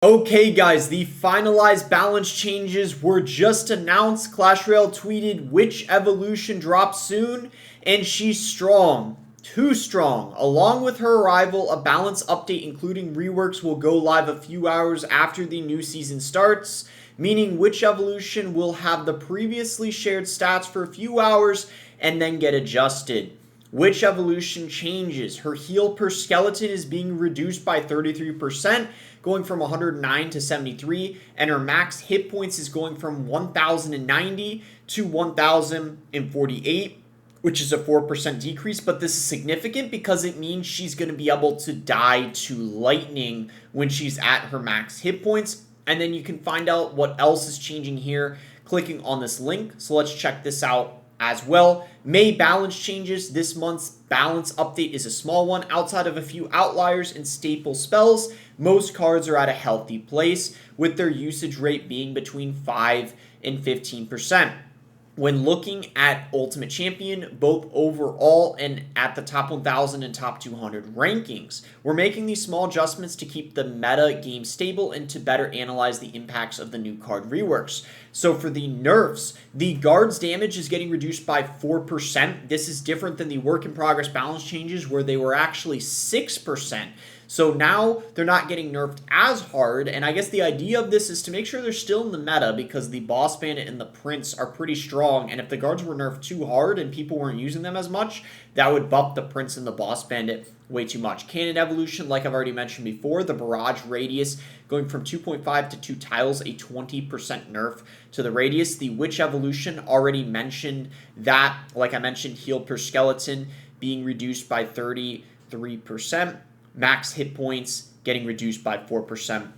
Okay guys, the finalized balance changes were just announced. Clash Royale tweeted which evolution drops soon, and she's strong. Too strong. Along with her arrival, a balance update including reworks will go live a few hours after the new season starts, meaning which evolution will have the previously shared stats for a few hours and then get adjusted. Which evolution changes? Her heal per skeleton is being reduced by 33%, going from 109 to 73, and her max hit points is going from 1,090 to 1,048, which is a 4% decrease. But this is significant because it means she's going to be able to die to lightning when she's at her max hit points. And then you can find out what else is changing here clicking on this link. So let's check this out as well. May balance changes. This month's balance update is a small one. Outside of a few outliers and staple spells, most cards are at a healthy place, with their usage rate being between 5 and 15%. When looking at Ultimate Champion, both overall and at the top 1,000 and top 200 rankings, we're making these small adjustments to keep the meta game stable and to better analyze the impacts of the new card reworks. So for the nerfs, the guard's damage is getting reduced by 4%. This is different than the work in progress balance changes where they were actually 6%. So now they're not getting nerfed as hard, and I guess the idea of this is to make sure they're still in the meta because the Boss Bandit and the Prince are pretty strong, and if the guards were nerfed too hard and people weren't using them as much, that would buff the Prince and the Boss Bandit way too much. Cannon evolution, like I've already mentioned before, the barrage radius going from 2.5 to 2 tiles, a 20% nerf to the radius. The witch evolution, already mentioned that, like I mentioned, heal per skeleton being reduced by 33%. Max hit points getting reduced by 4%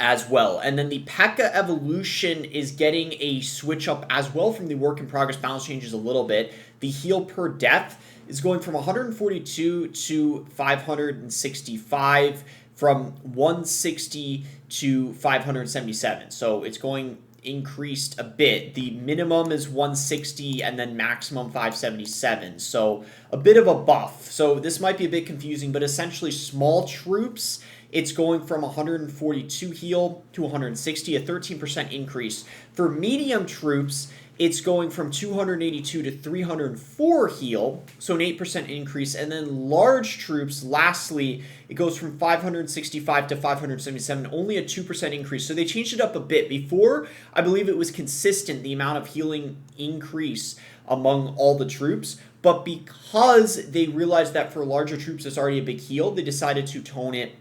as well. And then the P.E.K.K.A evolution is getting a switch up as well from the work in progress balance changes a little bit. The heal per death is going from 142 to 565, from 160 to 577. So it's going increased a bit. The minimum is 160 and then maximum 577. So a bit of a buff. So this might be a bit confusing, but essentially small troops, it's going from 142 heal to 160, a 13% increase. For medium troops, it's going from 282 to 304 heal, so an 8% increase. And then large troops, lastly, it goes from 565 to 577, only a 2% increase. So they changed it up a bit. Before, I believe it was consistent, the amount of healing increase among all the troops. But because they realized that for larger troops, it's already a big heal, they decided to tone it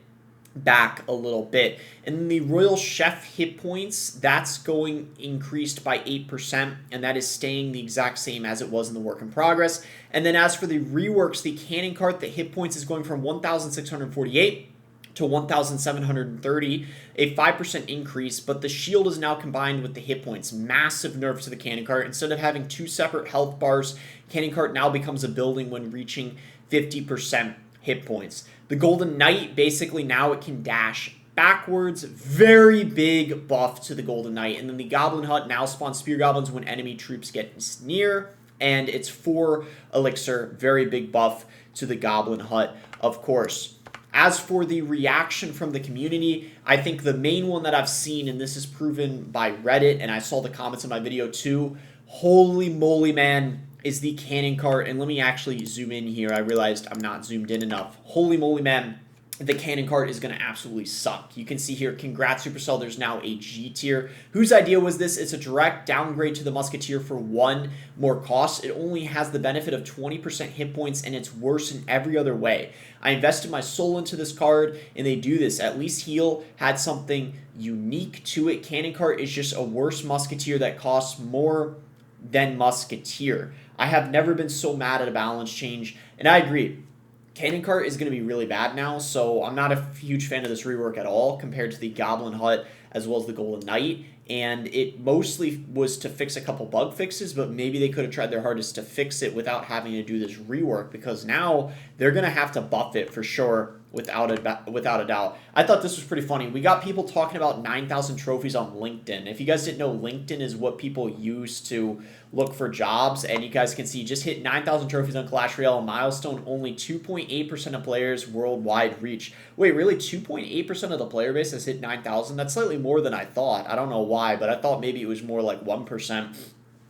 back a little bit. And the Royal Chef hit points, that's going increased by 8%, and that is staying the exact same as it was in the work in progress. And then as for the reworks, the cannon cart, the hit points is going from 1,648 to 1,730, a 5% increase, but the shield is now combined with the hit points. Massive nerf to the cannon cart. Instead of having two separate health bars, cannon cart now becomes a building when reaching 50% hit points. The Golden Knight, basically now it can dash backwards. Very big buff to the Golden Knight. And then the Goblin Hut now spawns Spear Goblins when enemy troops get near. And it's 4 elixir. Very big buff to the Goblin Hut, of course. As for the reaction from the community, I think the main one that I've seen, and this is proven by Reddit, and I saw the comments in my video too, holy moly, man, is the cannon cart. And let me actually zoom in here. I realized I'm not zoomed in enough. Holy moly, man, the cannon cart is going to absolutely suck. You can see here, congrats Supercell, there's now a G tier. Whose idea was this? It's a direct downgrade to the Musketeer for 1 more cost. It only has the benefit of 20% hit points, and it's worse in every other way. I invested my soul into this card, and they do this. At least Heal had something unique to it. Cannon cart is just a worse Musketeer that costs more than Musketeer. I have never been so mad at a balance change, and I agree. Cannon cart is going to be really bad now, so I'm not a huge fan of this rework at all compared to the Goblin Hut as well as the Golden Knight. And it mostly was to fix a couple bug fixes, but maybe they could have tried their hardest to fix it without having to do this rework, because now they're going to have to buff it for sure without a doubt. I thought this was pretty funny. We got people talking about 9,000 trophies on LinkedIn. If you guys didn't know, LinkedIn is what people use to look for jobs, and you guys can see just hit 9,000 trophies on Clash Royale. Milestone only 2.8% of players worldwide reach. Wait, really? 2.8% of the player base has hit 9,000? That's slightly more than I thought. I don't know why, but I thought maybe it was more like 1%.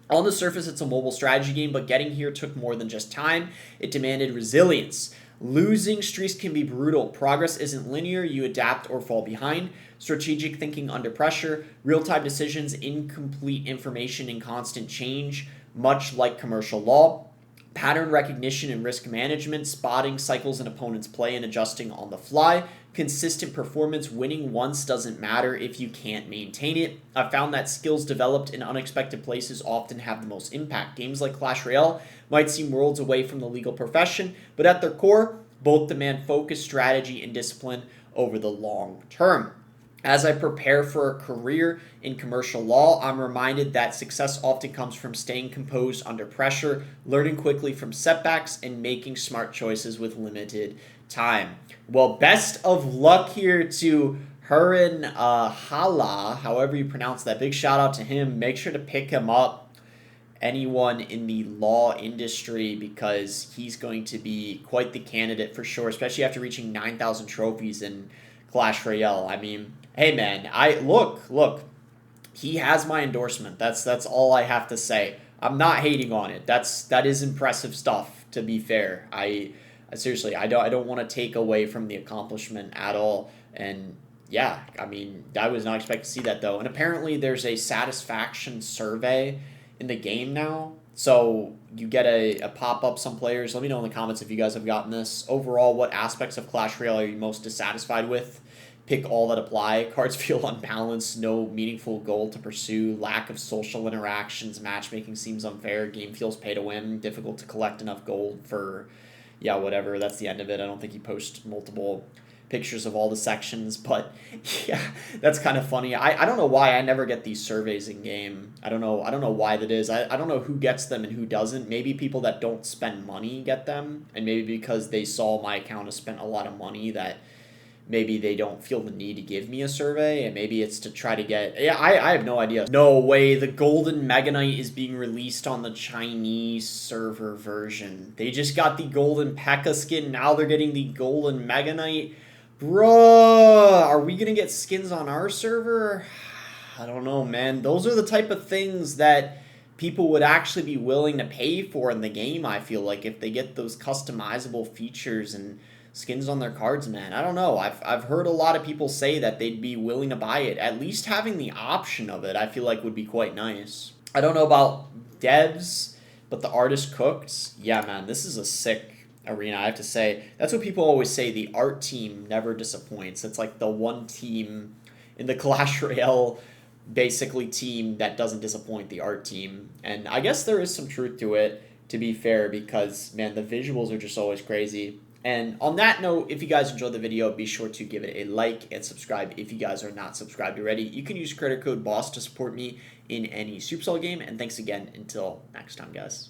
On the surface, it's a mobile strategy game, but getting here took more than just time. It demanded resilience. Losing streaks can be brutal. Progress isn't linear. You adapt or fall behind. Strategic thinking under pressure. Real-time decisions, incomplete information, and constant change, much like commercial law. Pattern recognition and risk management, spotting cycles in opponents' play and adjusting on the fly. Consistent performance, winning once doesn't matter if you can't maintain it. I found that skills developed in unexpected places often have the most impact. Games like Clash Royale might seem worlds away from the legal profession, but at their core, both demand focus, strategy, and discipline over the long term. As I prepare for a career in commercial law, I'm reminded that success often comes from staying composed under pressure, learning quickly from setbacks, and making smart choices with limited time. Well, best of luck here to Hurin Hala, however you pronounce that. Big shout out to him. Make sure to pick him up, anyone in the law industry, because he's going to be quite the candidate for sure, especially after reaching 9,000 trophies in Clash Royale. I mean, hey man, look, he has my endorsement. That's all I have to say. I'm not hating on it. That is impressive stuff, to be fair. I seriously, I don't want to take away from the accomplishment at all. And yeah, I mean, I was not expecting to see that though. And apparently there's a satisfaction survey in the game now. So you get a pop-up, some players. Let me know in the comments if you guys have gotten this. Overall, what aspects of Clash Royale are you most dissatisfied with? Pick all that apply. Cards feel unbalanced, no meaningful goal to pursue, lack of social interactions, matchmaking seems unfair, game feels pay to win, difficult to collect enough gold for, yeah, whatever. That's the end of it. I don't think he posts multiple pictures of all the sections, but yeah, that's kind of funny. I don't know why I never get these surveys in game. I don't know why that is. I don't know who gets them and who doesn't. Maybe people that don't spend money get them, and maybe because they saw my account has spent a lot of money that maybe they don't feel the need to give me a survey, and maybe it's to try to get... Yeah, I have no idea. No way, the Golden Mega Knight is being released on the Chinese server version. They just got the Golden P.E.K.K.A skin, now they're getting the Golden Mega Knight. Bruh, are we gonna get skins on our server? I don't know, man. Those are the type of things that people would actually be willing to pay for in the game, I feel like, if they get those customizable features and skins on their cards, man. I don't know. I've heard a lot of people say that they'd be willing to buy it. At least having the option of it, I feel like, would be quite nice. I don't know about devs, but the artist cooked. Yeah, man, this is a sick arena, I have to say. That's what people always say, the art team never disappoints. It's like the one team in the Clash Royale basically team that doesn't disappoint, the art team. And I guess there is some truth to it, to be fair, because man, the visuals are just always crazy. And on that note, if you guys enjoyed the video, be sure to give it a like and subscribe if you guys are not subscribed already. You can use credit code BOSS to support me in any Supercell game. And thanks again until next time, guys.